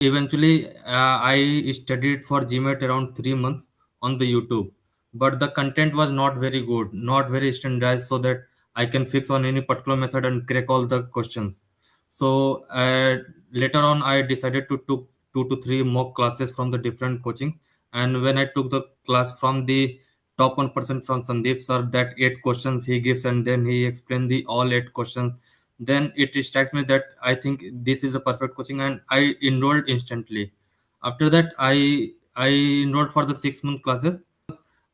Eventually, I studied for GMAT around 3 months on the YouTube, but the content was not very good, not very standardized, so that I can fix on any particular method and crack all the questions. So later on, I decided to took 2 to 3 mock classes from the different coachings, and when I took the class from the top 1% from Sandeep sir, that 8 questions he gives, and then he explained the all 8 questions, then it strikes me that I think this is a perfect coaching, and I enrolled instantly. After that, I enrolled for the 6 month classes.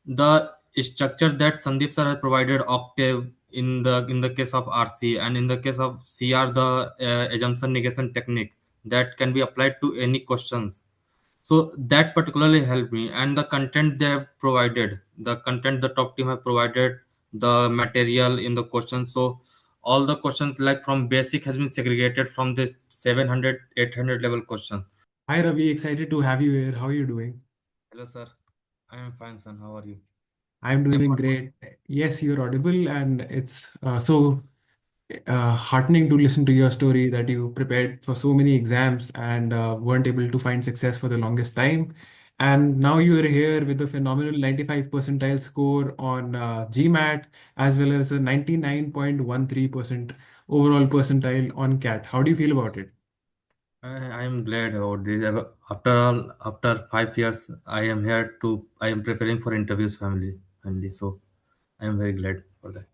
The structure that Sandeep sir has provided, octave in the case of RC, and in the case of CR, the assumption negation technique that can be applied to any questions. So that particularly helped me, and the content they have provided, the content the top team have provided, the material in the questions. So all the questions like from basic has been segregated from this 700 800 level question. Hi Ravi, excited to have you here. How are you doing? Hello sir, I am fine son, how are you? I'm I'm doing audible? great. Yes, you're audible, and it's so heartening to listen to your story that you prepared for so many exams and weren't able to find success for the longest time. And now you're here with a phenomenal 95 percentile score on GMAT as well as a 99.13% overall percentile on CAT. How do you feel about it? I am glad about this. After all, after 5 years, I am preparing for interviews family. So I am very glad for that.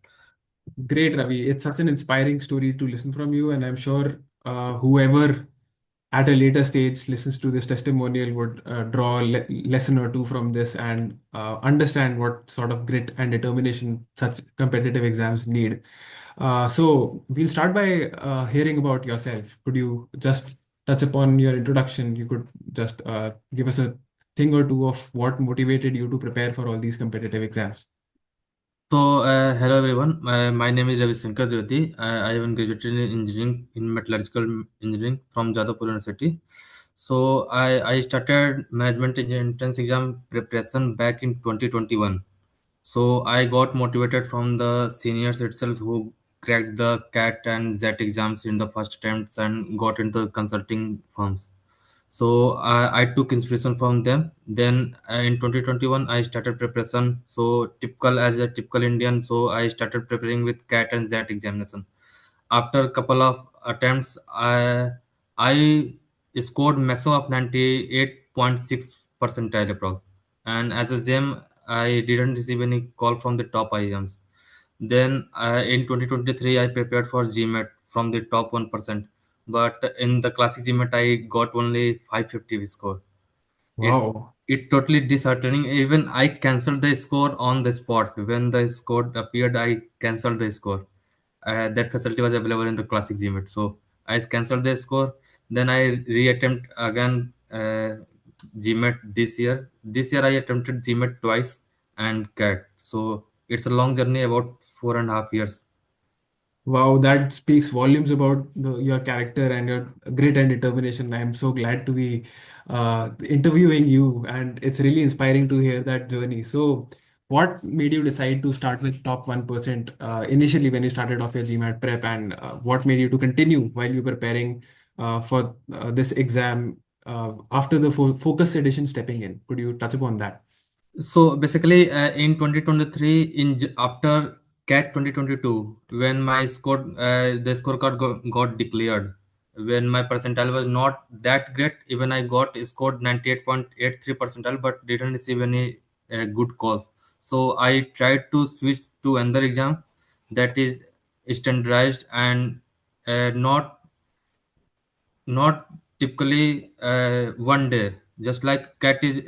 Great, Ravi. It's such an inspiring story to listen from you, and I'm sure whoever at a later stage listens to this testimonial would draw a lesson or two from this and understand what sort of grit and determination such competitive exams need. So we'll start by hearing about yourself. Could you just touch upon your introduction? You could just give us a thing or two of what motivated you to prepare for all these competitive exams. So, hello everyone. My name is Ravi Shankar Dwivedi. I am graduated in engineering in metallurgical engineering from Jadavpur University. So, I started management entrance exam preparation back in 2021. So, I got motivated from the seniors itself who cracked the CAT and ZET exams in the first attempts and got into consulting firms. So I took inspiration from them. Then in 2021 I started preparation, so typical as a typical Indian, so I started preparing with CAT and ZAT examination. After a couple of attempts, I scored maximum of 98.6 percentile approx, and as a gem I didn't receive any call from the top IIMs. Then in 2023, I prepared for GMAT from the top 1%. But in the classic GMAT, I got only 550 score. It Wow. it totally disheartening. Even I cancelled the score on the spot. When the score appeared, I cancelled the score. That facility was available in the classic GMAT. So I cancelled the score. Then I reattempt again GMAT this year. This year I attempted GMAT twice and CAT. So it's a long journey, about 4.5 years. Wow, that speaks volumes about your character and your grit and determination. I'm so glad to be interviewing you, and it's really inspiring to hear that journey. So, what made you decide to start with top 1% initially when you started off your GMAT prep, and what made you to continue while you were preparing for this exam after the focus edition stepping in? Could you touch upon that? So basically, in 2023, after CAT 2022, when my score, the scorecard got declared, when my percentile was not that great, even I got scored 98.83 percentile, but didn't receive any good calls. So I tried to switch to another exam that is standardized and not typically one day, just like cat is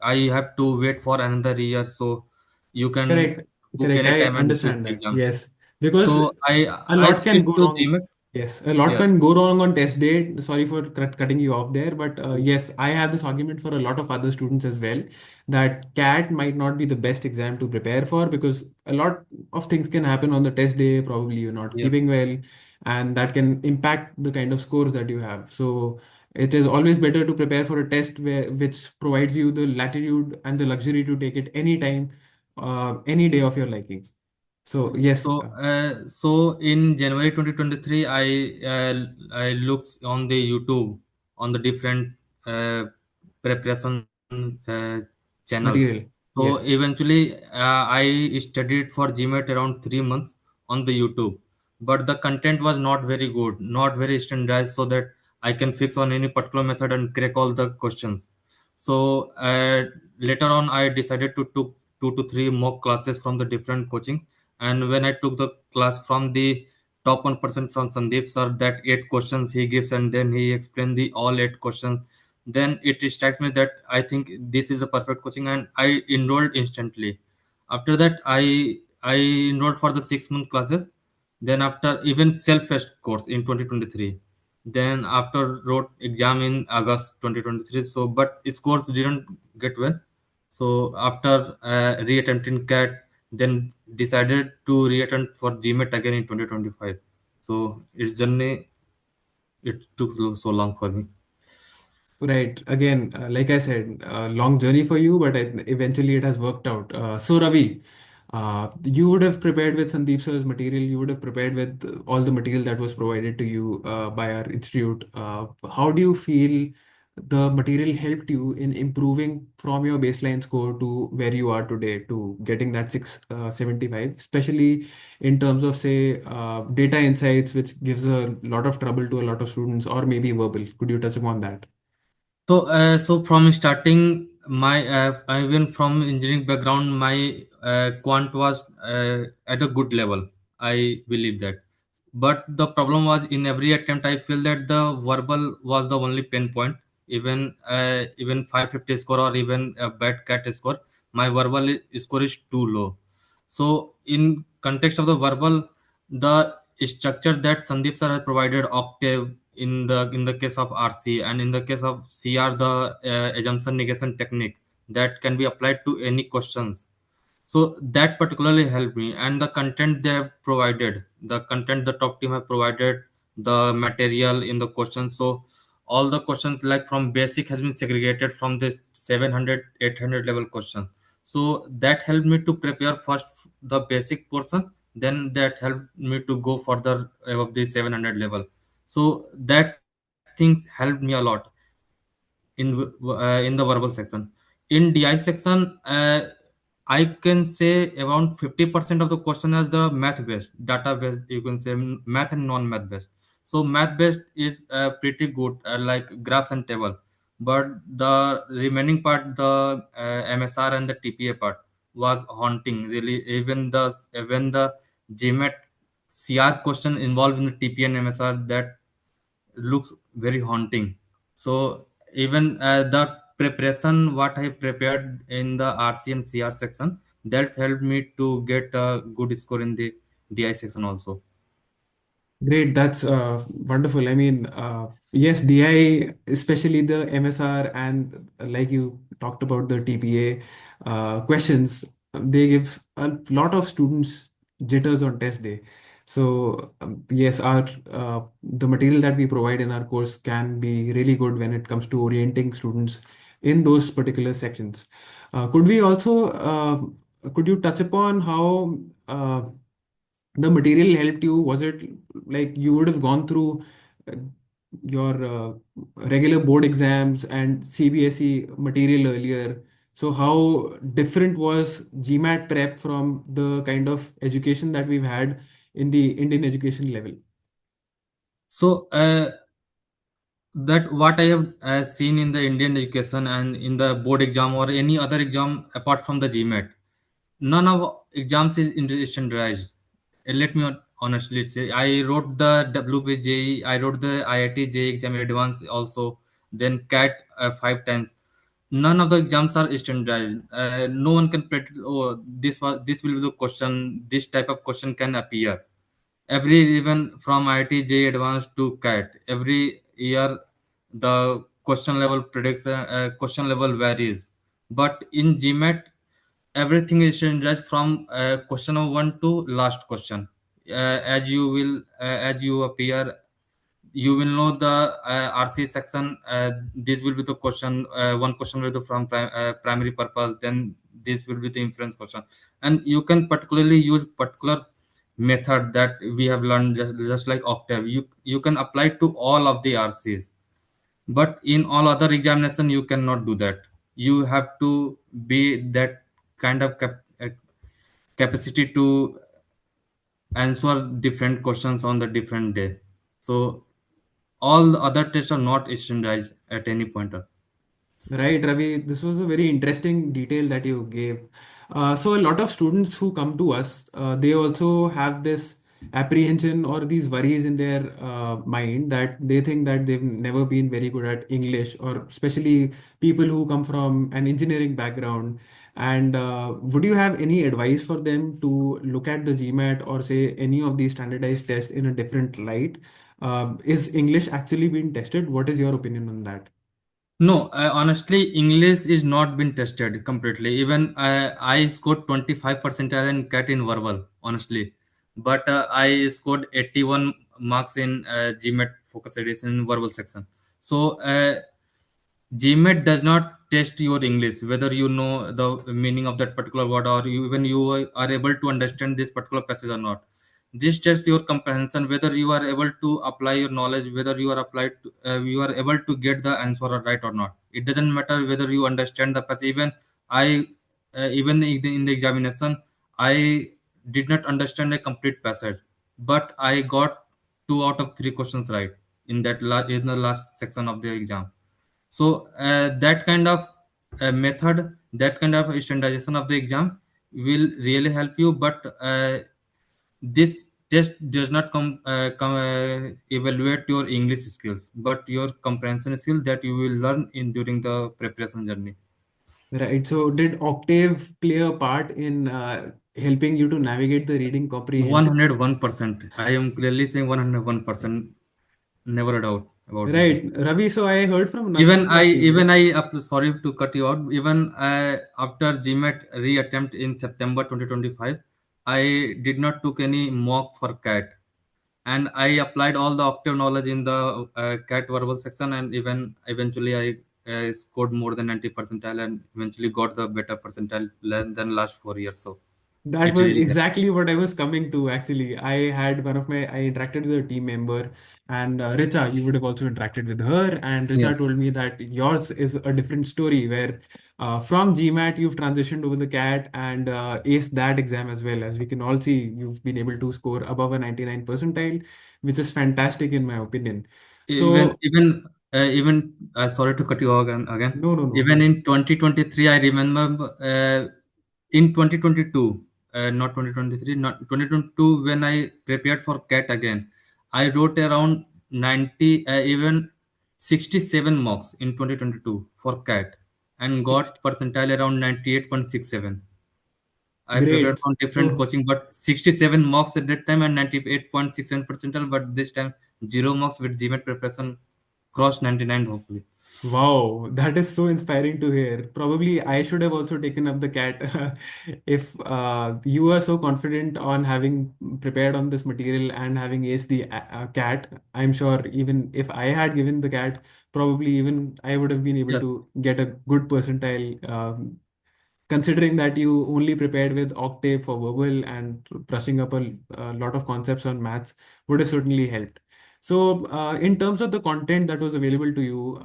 I have to wait for another year, so you can Correct, book correct. I anytime and switch understand the that. exam. Yes, because So a I lot can switched go to wrong. GMAT. Yes, a lot Yeah. can go wrong on test day. Sorry for cutting you off there, but Yes. yes, I have this argument for a lot of other students as well that CAT might not be the best exam to prepare for because a lot of things can happen on the test day. Probably you're not keeping Yes. well, and that can impact the kind of scores that you have. So it is always better to prepare for a test which provides you the latitude and the luxury to take it anytime, any day of your liking. So yes, So in January 2023, I looked on the YouTube on the different uh, preparation channels. Material. So Yes. eventually, I studied for GMAT around 3 months on the YouTube, but the content was not very good, not very standardized, so that I can fix on any particular method and crack all the questions. So later on, I decided to took 2 to 3 mock classes from the different coachings. And when I took the class from the top 1% from Sandeep sir, that 8 questions he gives and then he explained the all 8 questions. Then it strikes me that I think this is a perfect coaching, and I enrolled instantly. After that, I enrolled for the 6 month classes. Then after even self-paced course in 2023. Then after wrote exam in August 2023. So but scores didn't get well. So after reattempting CAT, then decided to reattempt for GMAT again in 2025. So its journey, it took so long for me. Right. Again, like I said, long journey for you, but eventually it has worked out. So, Ravi, you would have prepared with Sandeep sir's material. You would have prepared with all the material that was provided to you by our institute. How do you feel the material helped you in improving from your baseline score to where you are today, to getting that 675, especially in terms of, say, data insights, which gives a lot of trouble to a lot of students, or maybe verbal? Could you touch upon that? So from starting my even from engineering background, my quant was at a good level. I believe that, but the problem was in every attempt. I feel that the verbal was the only pain point. Even 550 score or even a bad cat score, my verbal score is too low. So in context of the verbal, the structure that Sandeep sir has provided, octave in the case of RC, and in the case of CR, the assumption negation technique that can be applied to any questions. So that particularly helped me, and the content they have provided, the content the top team have provided, the material in the questions. So all the questions like from basic has been segregated from this 700 800 level question. So that helped me to prepare first the basic portion, then that helped me to go further above the 700 level. So that things helped me a lot in the verbal section. In DI section, I can say around 50% of the question is the math based, data based. You can say math and non math based. So math based is pretty good, like graphs and table. But the remaining part, the MSR and the TPA part, was haunting. Really, even the GMAT CR question involved in the TPA and MSR, that looks very haunting. So even the preparation what I prepared in the RC and CR section, that helped me to get a good score in the DI section also. Great, that's wonderful. I mean, yes, DI, especially the MSR, and like you talked about the TPA questions, they give a lot of students jitters on test day. So yes, our the material that we provide in our course can be really good when it comes to orienting students in those particular sections. Could we also could you touch upon how the material helped you? Was it like you would have gone through uh, your regular board exams and CBSE material earlier? So how different was GMAT prep from the kind of education that we've had in the Indian education level? So that what I have seen in the Indian education and in the board exam or any other exam apart from the GMAT, none of exams is standardized. Let me honestly say, I wrote the WBJE, I wrote the IIT JEE exam advance also, then CAT 5 times. None of the exams are standardized. No one can predict. Oh, this will be the question. This type of question can appear every, even from IIT JEE advanced to CAT. Every year, the question level predicts question level varies. But in GMAT, everything is standardized from question number one to last question. As you appear, you will know the RC section. This will be the question. One question will be from primary purpose. Then this will be the inference question, and you can particularly use particular method that we have learned just like Octave. You can apply to all of the RCs. But in all other examination you cannot do that. You have to be that kind of capacity to answer different questions on the different day. So all the other tests are not standardized at any pointer. Right, Ravi, this was a very interesting detail that you gave. So, a lot of students who come to us, they also have this apprehension or these worries in their mind that they think that they've never been very good at English, or especially people who come from an engineering background. And would you have any advice for them to look at the GMAT or say any of these standardized tests in a different light? Is English actually being tested? What is your opinion on that? No, honestly, English is not been tested completely. Even I scored 25% in CAT in verbal, honestly. But I scored 81 marks in GMAT focus edition in verbal section. So GMAT does not test your English, whether you know the meaning of that particular word or you, even you are able to understand this particular passage or not. This tests your comprehension, whether you are able to apply your knowledge, whether you are applied, you are able to get the answer right or not. It doesn't matter whether you understand the passage. Even I, even in the examination, I did not understand a complete passage, but I got 2 out of 3 questions right in in the last section of the exam. So that kind of method, that kind of standardization of the exam will really help you. But this test does not evaluate your English skills, but your comprehension skill that you will learn in during the preparation journey. Right. So, did Octave play a part in helping you to navigate the reading comprehension? 101%. I am clearly saying 101%. Never a doubt about this. Right, Ravi. So, I heard from another of my Even teammates. I sorry to cut you out. Even after GMAT reattempt in September 2025, I did not took any mock for CAT, and I applied all the Octave knowledge in the CAT verbal section, and even eventually I scored more than 90 percentile, and eventually got the better percentile than last 4 years. So That it was really exactly what I was coming to, actually. I interacted with a team member, and Richa, you would have also interacted with her. And Richa yes. told me that yours is a different story where from GMAT, you've transitioned over the CAT and aced that exam as well. As we can all see, you've been able to score above a 99 percentile, which is fantastic in my opinion. So, Even sorry to cut you again. no, no, no. Even in 2023, I remember in 2022, not 2023, not 2022, when I prepared for CAT again, I wrote around 90, even 67 marks in 2022 for CAT and got percentile around 98.67. I prepared Great. from different So, coaching, but 67 marks at that time and 98.67 percentile. But this time, 0 marks with GMAT preparation, crossed 99 hopefully. wow, that is so inspiring to hear. Probably I should have also taken up the cat. If you are so confident on having prepared on this material and having aced the cat, I'm sure even if I had given the cat, probably even I would have been able Yes. to get a good percentile. Considering that you only prepared with Octave for verbal and brushing up a lot of concepts on maths would have certainly helped. So, in terms of the content that was available to you,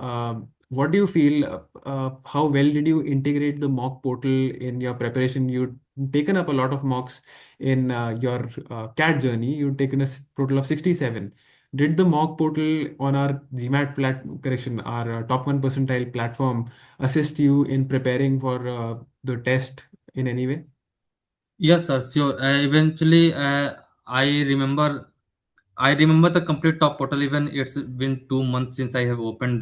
what do you feel? How well did you integrate the mock portal in your preparation? You'd taken up a lot of mocks in your CAT journey. You'd taken a total of 67. Did the mock portal on our GMAT correction, our top 1 percentile platform, assist you in preparing for the test in any way? Yes, sir, sure. Eventually, I remember, I remember the complete top total. Even it's been 2 months since I have opened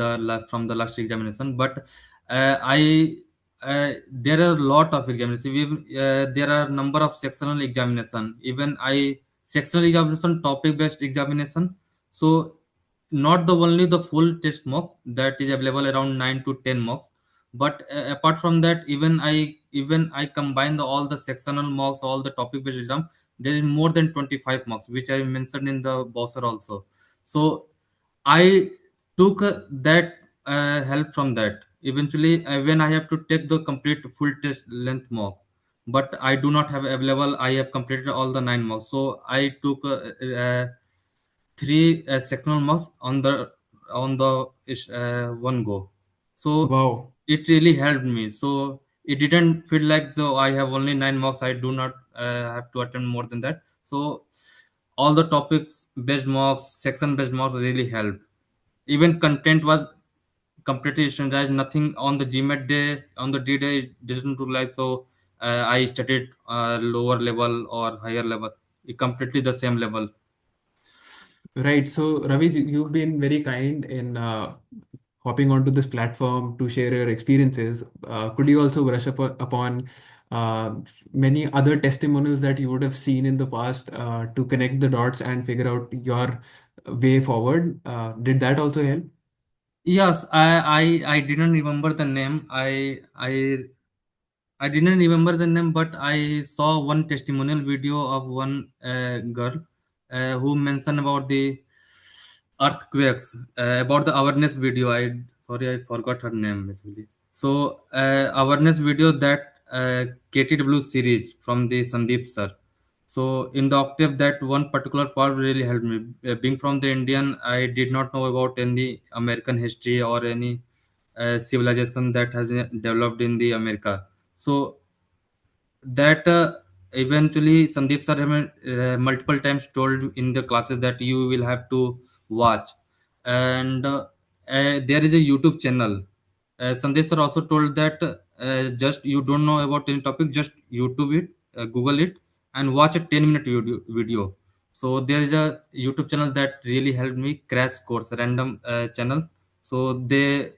from the last examination. But I there are a lot of examinations. There are number of sectional examination. Even I sectional examination, topic based examination. So not the only the full test mock that is available around 9 to 10 mocks, but apart from that, even I combine all the sectional mocks, all the topic based exam. There is more than 25 marks which I mentioned in the browser also. So I took that help from that. Eventually, when I have to take the complete full test length mock, but I do not have available, I have completed all the 9 mocks. So I took 3 sectional marks on the on the one go. So Wow. it really helped me. So it didn't feel like so I have only 9 marks. I do not have to attempt more than that. So all the topics based marks, section based marks really helped. Even content was completely standardized. Nothing on the GMAT day, on the D day, it didn't look like so. I studied lower level or higher level, completely the same level. Right. So, Ravi, you've been very kind in hopping onto this platform to share your experiences. Could you also brush up upon uh, many other testimonials that you would have seen in the past to connect the dots and figure out your way forward? Did that also help? Yes, I didn't remember the name. I didn't remember the name, but I saw one testimonial video of one girl who mentioned about the earthquakes, about the awareness video. Sorry, I forgot her name basically. So awareness video that KTW series from the Sandeep sir. So in the octave, that one particular part really helped me. Being from the Indian, I did not know about any American history or any civilization that has developed in the America. So that eventually Sandeep sir have multiple times told in the classes that you will have to watch, and there is a YouTube channel. Sandeep sir also told that just you don't know about any topic, just YouTube it, Google it, and watch a 10-minute video. So there is a YouTube channel that really helped me, Crash Course, random channel. So they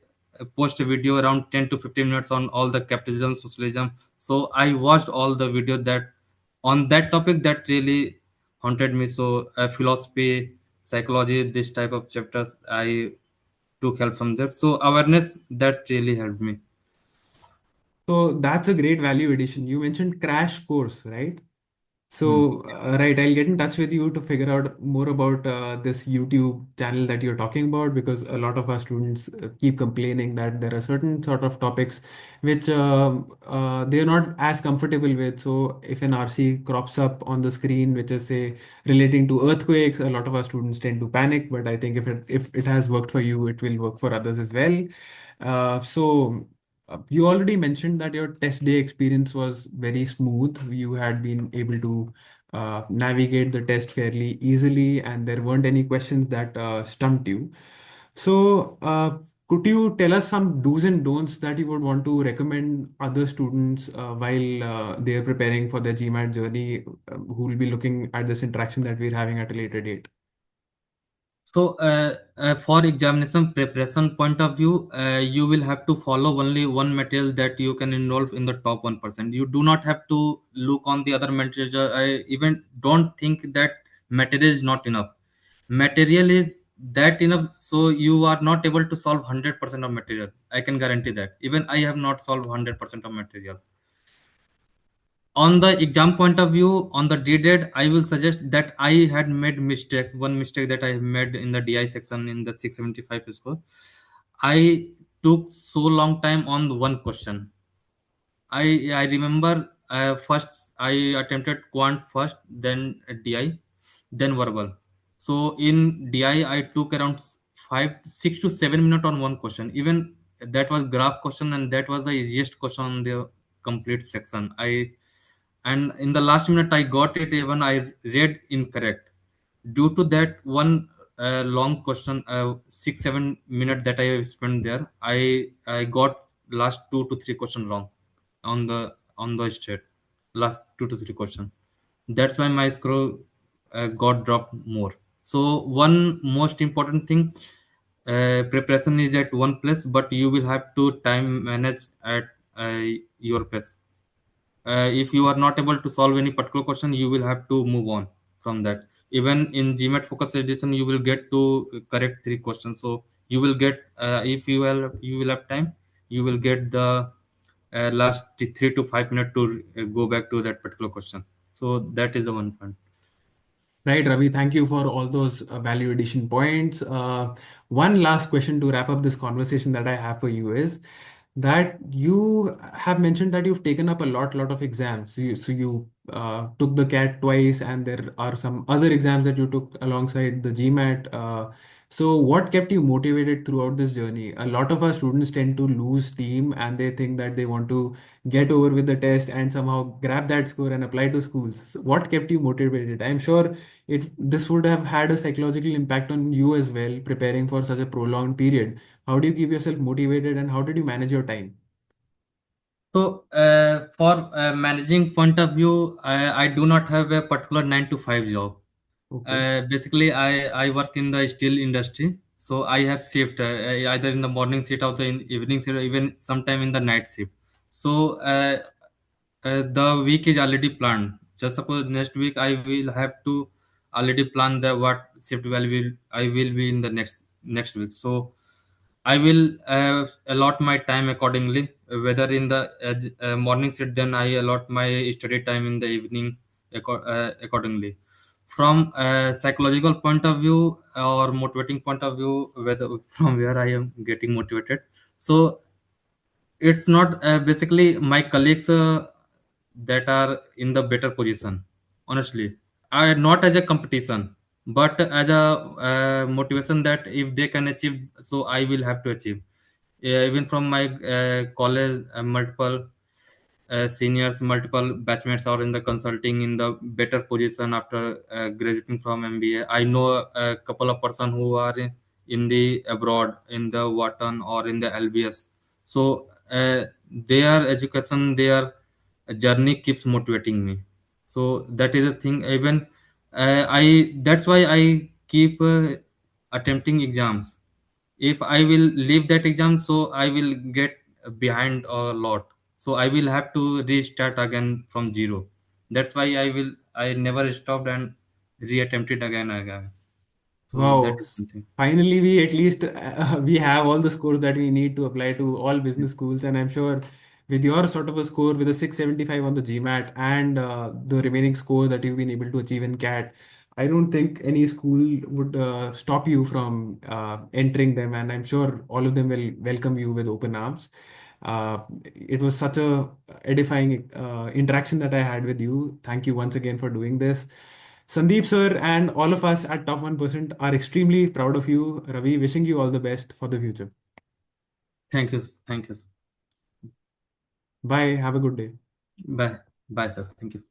post a video around 10 to 15 minutes on all the capitalism, socialism. So I watched all the video that on that topic that really haunted me. So philosophy, psychology, this type of chapters, I took help from that. So awareness that really helped me. So that's a great value addition. You mentioned crash course, right? Hmm. So, right, I'll get in touch with you to figure out more about this YouTube channel that you're talking about because a lot of our students keep complaining that there are certain sort of topics which they're not as comfortable with. So, if an RC crops up on the screen, which is say relating to earthquakes, a lot of our students tend to panic. But I think if it has worked for you, it will work for others as well. You already mentioned that your test day experience was very smooth. You had been able to navigate the test fairly easily, and there weren't any questions that stumped you. So, could you tell us some do's and don'ts that you would want to recommend other students while they are preparing for their GMAT journey, who will be looking at this interaction that we're having at a later date? So, for examination preparation point of view, you will have to follow only one material that you can enroll in the top 1%. You do not have to look on the other material. I even don't think that material is not enough. Material is that enough, so you are not able to solve 100% of material. I can guarantee that. Even I have not solved 100% of material. On the exam point of view, on the DDED, I will suggest that I had made mistakes. One mistake that I have made in the DI section in the 675 score, I took so long time on one question. I remember first I attempted quant first, then DI, then verbal. So in DI, I took around 6 to 7 minutes on one question. Even that was graph question, and that was the easiest question on the complete section. I and in the last minute I got it. Even I read incorrect. Due to that one long question, 6 7 minutes that I spent there, I got last 2 to 3 questions wrong on the state, last 2 to 3 questions. That's why my score got dropped more. So one most important thing, preparation is at one place, but you will have to time manage at uh, your place. If you are not able to solve any particular question, you will have to move on from that. Even in GMAT focus edition, you will get to correct 3 questions. So you will get, if you will have time, you will get the last 3 to 5 minutes to go back to that particular question. So that is the one point. Right, Ravi, thank you for all those value addition points. One last question to wrap up this conversation that I have for you is that you have mentioned that you've taken up a lot of exams. So you took the CAT twice, and there are some other exams that you took alongside the GMAT. So, what kept you motivated throughout this journey? A lot of our students tend to lose steam and they think that they want to get over with the test and somehow grab that score and apply to schools. So what kept you motivated? I'm sure this would have had a psychological impact on you as well, preparing for such a prolonged period. How do you keep yourself motivated and how did you manage your time? So, for managing point of view, I do not have a particular 9 to 5 job. Okay. Basically, I work in the steel industry, so I have shift either in the morning shift or the evening shift, or even sometime in the night shift. So, the week is already planned. Just suppose next week I will have to already plan the what shift will I will be in the next week. So I will allot my time accordingly. Whether in the morning shift, then I allot my study time in the evening accordingly. From a psychological point of view or motivating point of view, whether from where I am getting motivated. So it's not basically my colleagues that are in the better position. Honestly, I not as a competition, but as a motivation that if they can achieve, so I will have to achieve. Even from my college, multiple seniors, multiple batchmates are in the consulting in the better position after graduating from MBA. I know a couple of person who are in the abroad, in the Wharton or in the LBS. So their education, their journey keeps motivating me. So that is the thing. Even I that's why I keep attempting exams. If I will leave that exam, so I will get behind a lot. So I will have to restart again from zero. That's why I never stopped and reattempted again. So that Wow. is something. Finally, we at least we have all the scores that we need to apply to all business schools, and I'm sure with your sort of a score with a 675 on the GMAT and the remaining score that you've been able to achieve in CAT, I don't think any school would stop you from entering them, and I'm sure all of them will welcome you with open arms. It was such a edifying interaction that I had with you. Thank you once again for doing this. Sandeep sir and all of us at Top 1% are extremely proud of you. Ravi, wishing you all the best for the future. Thank you. Thank you. Bye. Have a good day. Bye. Bye, sir. Thank you.